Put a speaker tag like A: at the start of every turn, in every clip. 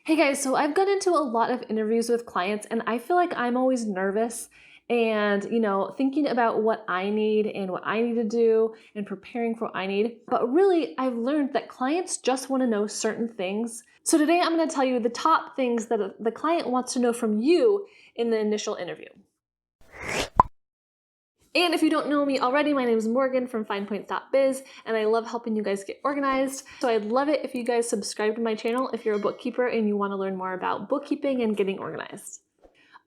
A: Hey guys, so I've gone into a lot of interviews with clients and I feel like I'm always nervous and, thinking about what I need and what I need to do and preparing for what I need. But really, I've learned that clients just want to know certain things. So today I'm going to tell you the top things that the client wants to know from you in the initial interview. And if you don't know me already, my name is Morgan from FinePoints.biz, and I love helping you guys get organized. So I'd love it if you guys subscribe to my channel if you're a bookkeeper and you want to learn more about bookkeeping and getting organized.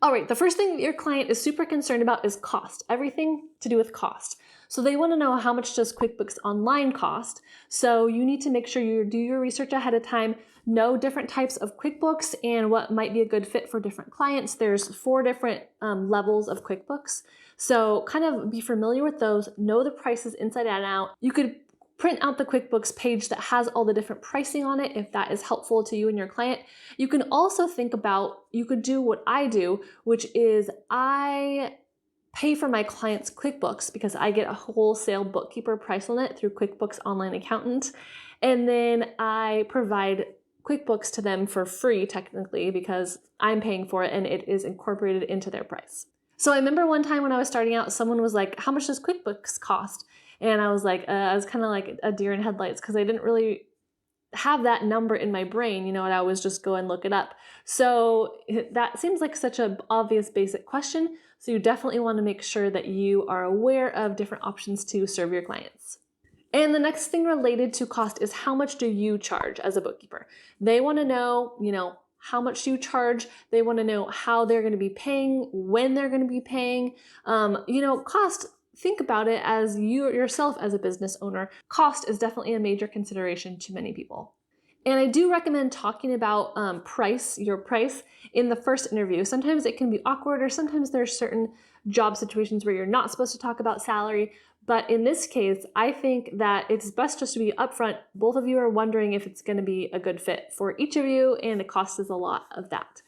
A: All right, the first thing that your client is super concerned about is cost, everything to do with cost. So they want to know how much does QuickBooks Online cost. So you need to make sure you do your research ahead of time, know different types of QuickBooks and what might be a good fit for different clients. There's 4 different levels of QuickBooks. So kind of be familiar with those, know the prices inside and out. You could print out the QuickBooks page that has all the different pricing on it if that is helpful to you and your client. You can also think about, you could do what I do, which is I pay for my clients' QuickBooks because I get a wholesale bookkeeper price on it through QuickBooks Online Accountant. And then I provide QuickBooks to them for free technically because I'm paying for it and it is incorporated into their price. So I remember one time when I was starting out, someone was like, how much does QuickBooks cost? And I was like, I was kind of like a deer in headlights because I didn't really have that number in my brain, and I was just go and look it up. So that seems like such an obvious basic question. So you definitely want to make sure that you are aware of different options to serve your clients. And the next thing related to cost is how much do you charge as a bookkeeper? They want to know, how much do you charge? They want to know how they're going to be paying, when they're going to be paying. Cost, think about it as you yourself as a business owner. Cost is definitely a major consideration to many people. And I do recommend talking about your price in the first interview. Sometimes it can be awkward, or sometimes there's certain job situations where you're not supposed to talk about salary. But in this case, I think that it's best just to be upfront. Both of you are wondering if it's going to be a good fit for each of you, and the cost is a lot of that.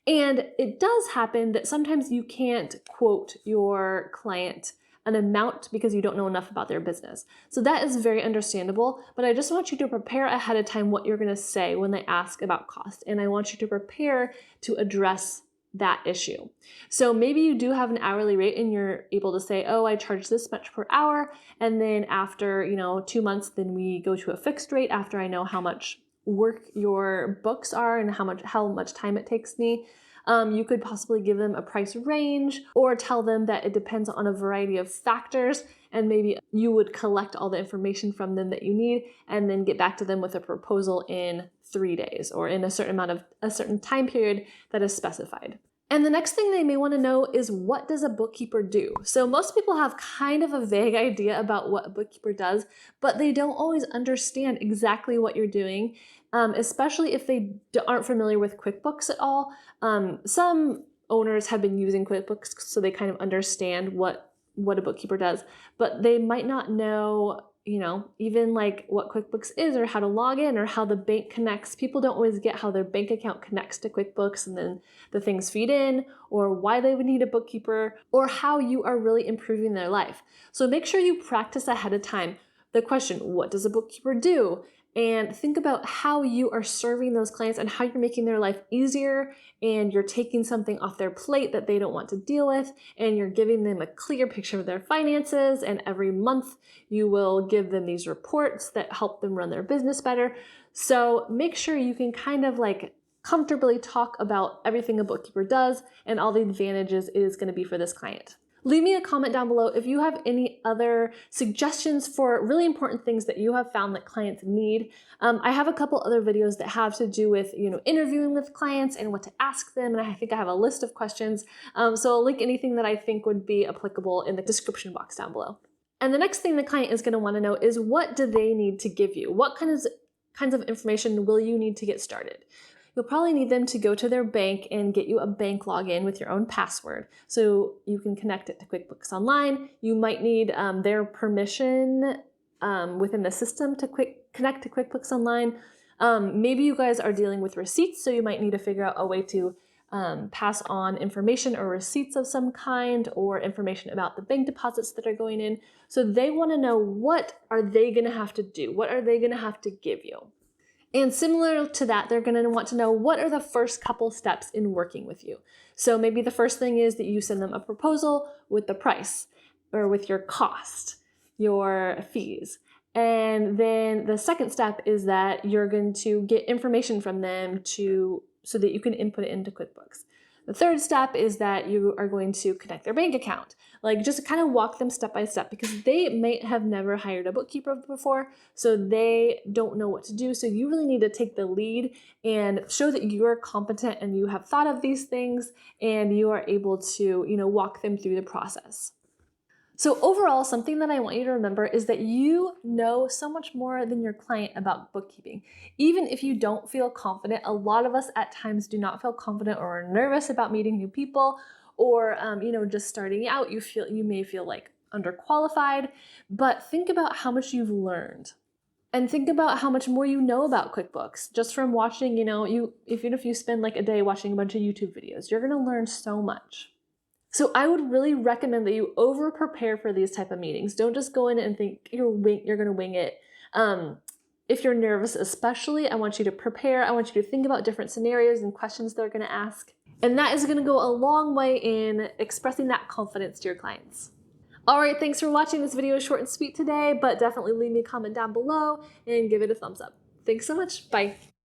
A: And it does happen that sometimes you can't quote your client an amount because you don't know enough about their business. So that is very understandable, but I just want you to prepare ahead of time what you're going to say when they ask about cost. And I want you to prepare to address that issue. So maybe you do have an hourly rate and you're able to say, oh, I charge this much per hour. And then after, 2 months, then we go to a fixed rate after I know how much work your books are and how much time it takes me. You could possibly give them a price range or tell them that it depends on a variety of factors, and maybe you would collect all the information from them that you need and then get back to them with a proposal in 3 days or in a certain time period that is specified. And the next thing they may want to know is, what does a bookkeeper do? So most people have kind of a vague idea about what a bookkeeper does, but they don't always understand exactly what you're doing, especially if they aren't familiar with QuickBooks at all. Some owners have been using QuickBooks, so they kind of understand what a bookkeeper does, but they might not know even like what QuickBooks is or how to log in or how the bank connects. People don't always get how their bank account connects to QuickBooks and then the things feed in, or why they would need a bookkeeper, or how you are really improving their life. So make sure you practice ahead of time the question, what does a bookkeeper do? And think about how you are serving those clients and how you're making their life easier, and you're taking something off their plate that they don't want to deal with, and you're giving them a clear picture of their finances, and every month you will give them these reports that help them run their business better. So make sure you can kind of like comfortably talk about everything a bookkeeper does and all the advantages it is going to be for this client. Leave me a comment down below if you have any other suggestions for really important things that you have found that clients need. I have a couple other videos that have to do with interviewing with clients and what to ask them, and I think I have a list of questions. So I'll link anything that I think would be applicable in the description box down below. And the next thing the client is going to want to know is, what do they need to give you? What kinds of information will you need to get started? You'll probably need them to go to their bank and get you a bank login with your own password so you can connect it to QuickBooks Online. You might need their permission within the system to connect to QuickBooks Online. Maybe you guys are dealing with receipts, so you might need to figure out a way to pass on information or receipts of some kind, or information about the bank deposits that are going in. So they want to know, what are they going to have to do? What are they going to have to give you? And similar to that, they're going to want to know what are the first couple steps in working with you. So maybe the first thing is that you send them a proposal with the price or with your cost, your fees. And then the second step is that you're going to get information from them so that you can input it into QuickBooks. The third step is that you are going to connect their bank account. Like, just kind of walk them step by step, because they may have never hired a bookkeeper before, so they don't know what to do. So you really need to take the lead and show that you are competent and you have thought of these things and you are able to, walk them through the process. So overall, something that I want you to remember is that you know so much more than your client about bookkeeping. Even if you don't feel confident, a lot of us at times do not feel confident or are nervous about meeting new people, or just starting out, you may feel like underqualified. But think about how much you've learned. And think about how much more you know about QuickBooks just from watching, even if you spend like a day watching a bunch of YouTube videos, you're gonna learn so much. So I would really recommend that you over prepare for these type of meetings. Don't just go in and think you're going to wing it. If you're nervous especially, I want you to prepare. I want you to think about different scenarios and questions they're going to ask. And that is going to go a long way in expressing that confidence to your clients. All right, thanks for watching. This video is short and sweet today, but definitely leave me a comment down below and give it a thumbs up. Thanks so much. Bye.